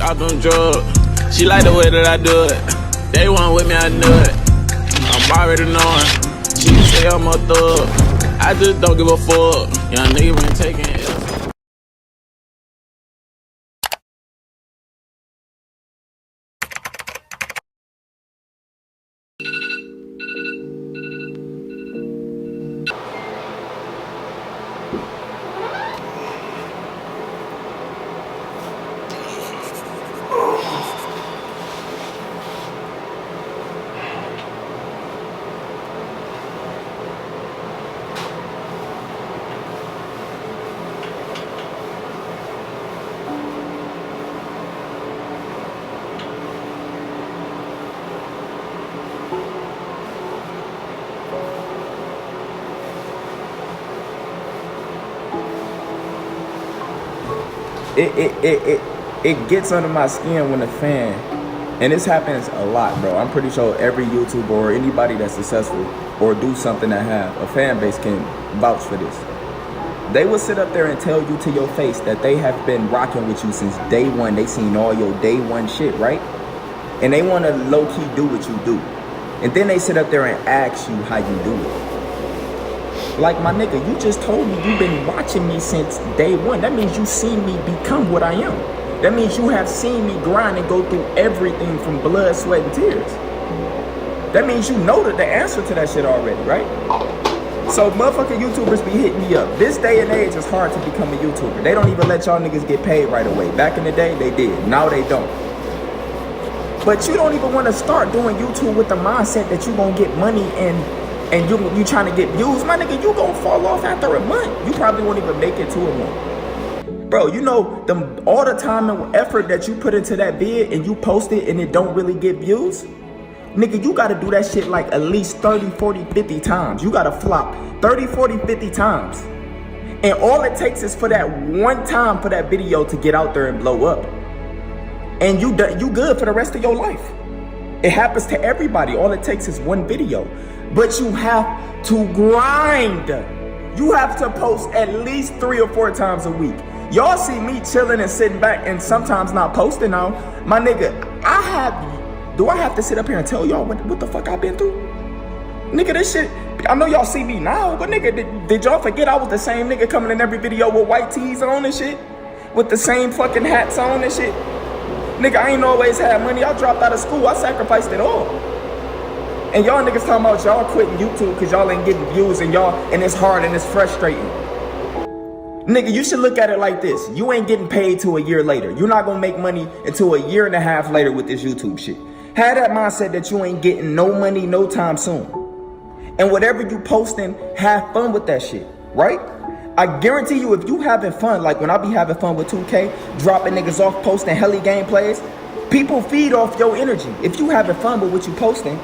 Stop them drugs. She like the way that I do it. They want with me, I knew it. I'm already knowing. She say I'm a thug. I just don't give a fuck. Young nigga been taking it. It gets under my skin when a fan, and this happens a lot, bro. I'm pretty sure every YouTuber or anybody that's successful or do something that have a fan base can vouch for this. They will sit up there and tell you to your face that they have been rocking with you since day one. They seen all your day one shit, right? And they want to low-key do what you do. And then they sit up there and ask you how you do it. Like, my nigga, you just told me you've been watching me since day one. That means you seen me become what I am. That means you have seen me grind and go through everything from blood, sweat, and tears. That means you know the answer to that shit already, right? So motherfucking YouTubers be hitting me up. This day and age, it's hard to become a YouTuber. They don't even let y'all niggas get paid right away. Back in the day, they did. Now they don't. But you don't even want to start doing YouTube with the mindset that you gonna get money and you trying to get views. My nigga, you gonna fall off after a month. You probably won't even make it to a month. Bro, you know all the time and effort that you put into that vid and you post it and it don't really get views? Nigga, you gotta do that shit like at least 30, 40, 50 times. You gotta flop 30, 40, 50 times. And all it takes is for that one time for that video to get out there and blow up. And you good for the rest of your life. It happens to everybody. All it takes is one video. But you have to grind. You have to post at least 3 or 4 times a week. Y'all see me chilling and sitting back and sometimes not posting now. My nigga, do I have to sit up here and tell y'all what the fuck I've been through? Nigga, this shit, I know y'all see me now, but nigga, did y'all forget I was the same nigga coming in every video with white tees on and shit? With the same fucking hats on and shit? Nigga, I ain't always had money. I dropped out of school. I sacrificed it all. And y'all niggas talking about y'all quitting YouTube because y'all ain't getting views and it's hard and it's frustrating. Nigga, you should look at it like this. You ain't getting paid till a year later. You're not gonna make money until a year and a half later with this YouTube shit. Have that mindset that you ain't getting no money no time soon. And whatever you posting, have fun with that shit, right? I guarantee you if you having fun, like when I be having fun with 2K, dropping niggas off, posting heli gameplays, people feed off your energy. If you having fun with what you posting,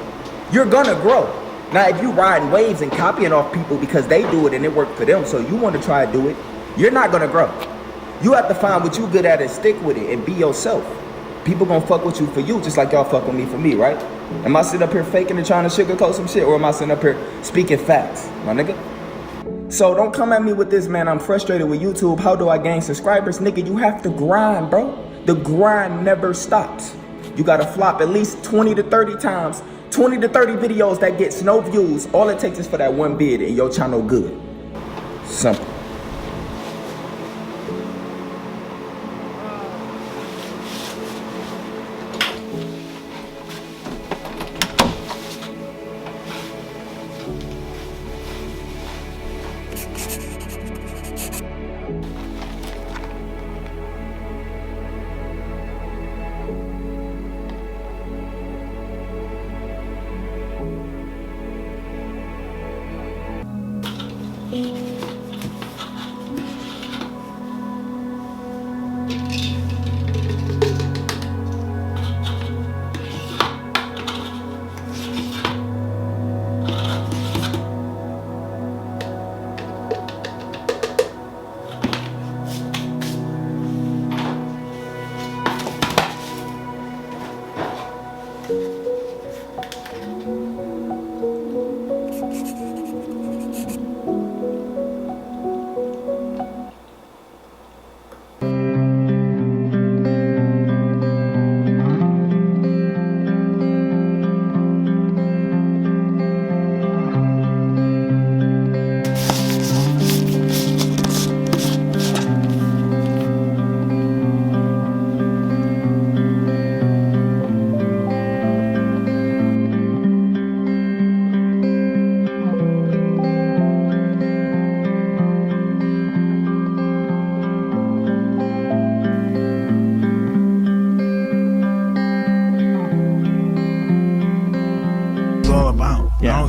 you're gonna grow. Now, if you riding waves and copying off people because they do it and it worked for them, so you want to try to do it, you're not gonna grow. You have to find what you good at and stick with it and be yourself. People gonna fuck with you for you just like y'all fuck with me for me, right? Am I sitting up here faking and trying to sugarcoat some shit, or am I sitting up here speaking facts, my nigga? So don't come at me with this, man, I'm frustrated with YouTube. How do I gain subscribers? Nigga, you have to grind, bro. The grind never stops. You gotta flop at least 20 to 30 times. 20 to 30 videos that gets no views. All it takes is for that one vid and your channel good. Simple.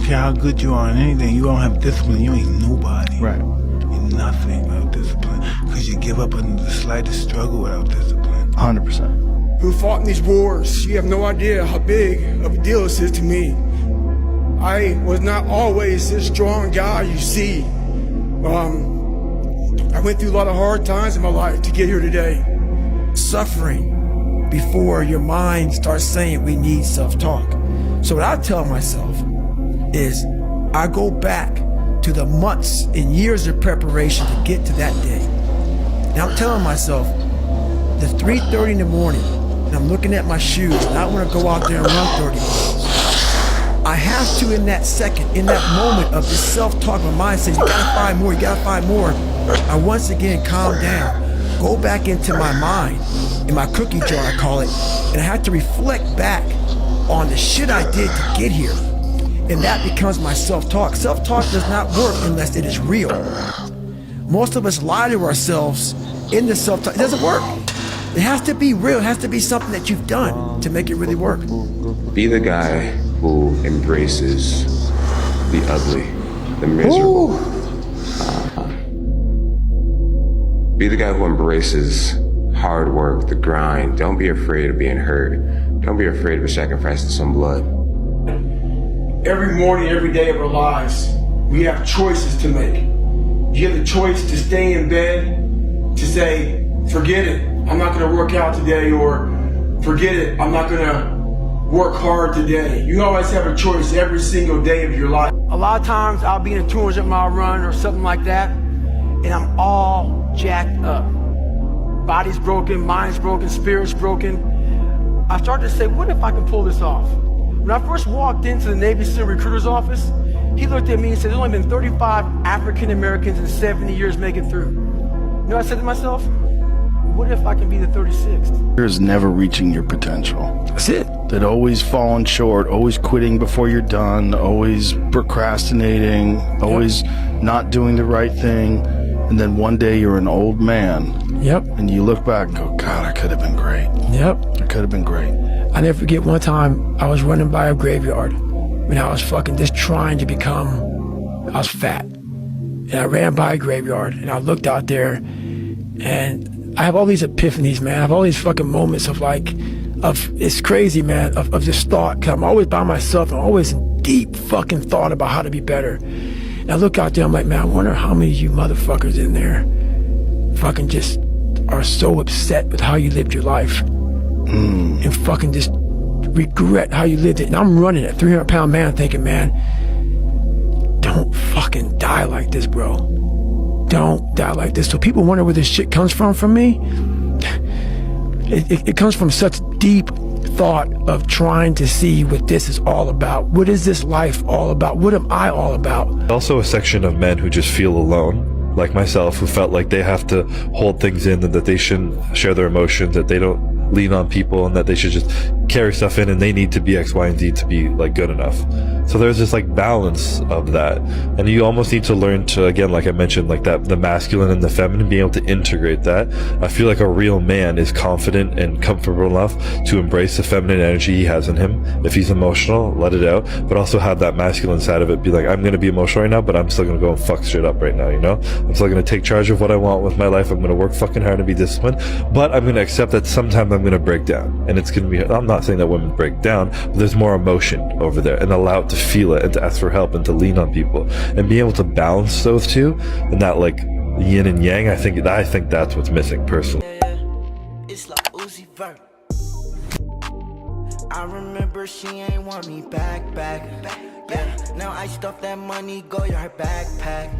care how good you are in anything, you don't have discipline, you ain't nobody. Right. You're nothing without discipline. Because you give up under the slightest struggle without discipline. 100%. Who fought in these wars. You have no idea how big of a deal this is to me. I was not always this strong guy you see. I went through a lot of hard times in my life to get here today. Suffering before your mind starts saying we need self-talk. So what I tell myself is I go back to the months and years of preparation to get to that day. And I'm telling myself, the 3:30 in the morning, and I'm looking at my shoes, and I want to go out there and run 30 miles. I have to, in that second, in that moment of this self-talk, my mind says, you gotta find more, you gotta find more. I once again calm down, go back into my mind, in my cookie jar I call it, and I have to reflect back on the shit I did to get here. And that becomes my self-talk. Self-talk does not work unless it is real. Most of us lie to ourselves in the self-talk. It doesn't work. It has to be real. It has to be something that you've done to make it really work. Be the guy who embraces the ugly, the miserable. Be the guy who embraces hard work, the grind. Don't be afraid of being hurt. Don't be afraid of sacrificing some blood. Every morning, every day of our lives, we have choices to make. You have the choice to stay in bed, to say, forget it, I'm not gonna work out today, or forget it, I'm not gonna work hard today. You always have a choice every single day of your life. A lot of times I'll be in a 200-mile run or something like that, and I'm all jacked up. Body's broken, mind's broken, spirit's broken. I started to say, what if I can pull this off? When I first walked into the Navy SEAL recruiter's office, he looked at me and said, there's only been 35 African Americans in 70 years make it through. You know what I said to myself? What if I can be the 36th? There's never reaching your potential. That's it. That always falling short, always quitting before you're done, always procrastinating, always not doing the right thing. And then one day you're an old man. Yep. And you look back and go, God, I could have been great. Yep. I could have been great. I never forget one time I was running by a graveyard when I was fucking just trying to become, I was fat. And I ran by a graveyard and I looked out there and I have all these epiphanies, man. I have all these fucking moments of like, it's crazy, man, of just thought. Cause I'm always by myself. I'm always in deep fucking thought about how to be better. And I look out there, I'm like, man, I wonder how many of you motherfuckers in there fucking just are so upset with how you lived your life. And fucking just regret how you lived it. And I'm running a 300-pound man thinking, man, don't fucking die like this, bro. Don't die like this. So people wonder where this shit comes from me. It comes from such deep thought of trying to see what this is all about. What is this life all about? What am I all about? Also a section of men who just feel alone, like myself, who felt like they have to hold things in and that they shouldn't share their emotions, that they don't lean on people and that they should just carry stuff in and they need to be X, Y, and Z to be like good enough. So there's this like balance of that. And you almost need to learn to, again, like I mentioned, like that, the masculine and the feminine, being able to integrate that. I feel like a real man is confident and comfortable enough to embrace the feminine energy he has in him. If he's emotional, let it out, but also have that masculine side of it. Be like, I'm going to be emotional right now, but I'm still going to go and fuck shit up right now, you know? I'm still going to take charge of what I want with my life. I'm going to work fucking hard and be disciplined, but I'm going to accept that sometimes I'm going to break down. And it's going to be, I'm not saying that women break down, but there's more emotion over there, and allow it to feel it and to ask for help and to lean on people and be able to balance those two and that like yin and yang. I think that's what's missing personally. It's like Uzi Vert. I remember she ain't want me back. Yeah, now I stuff that money, go your backpack.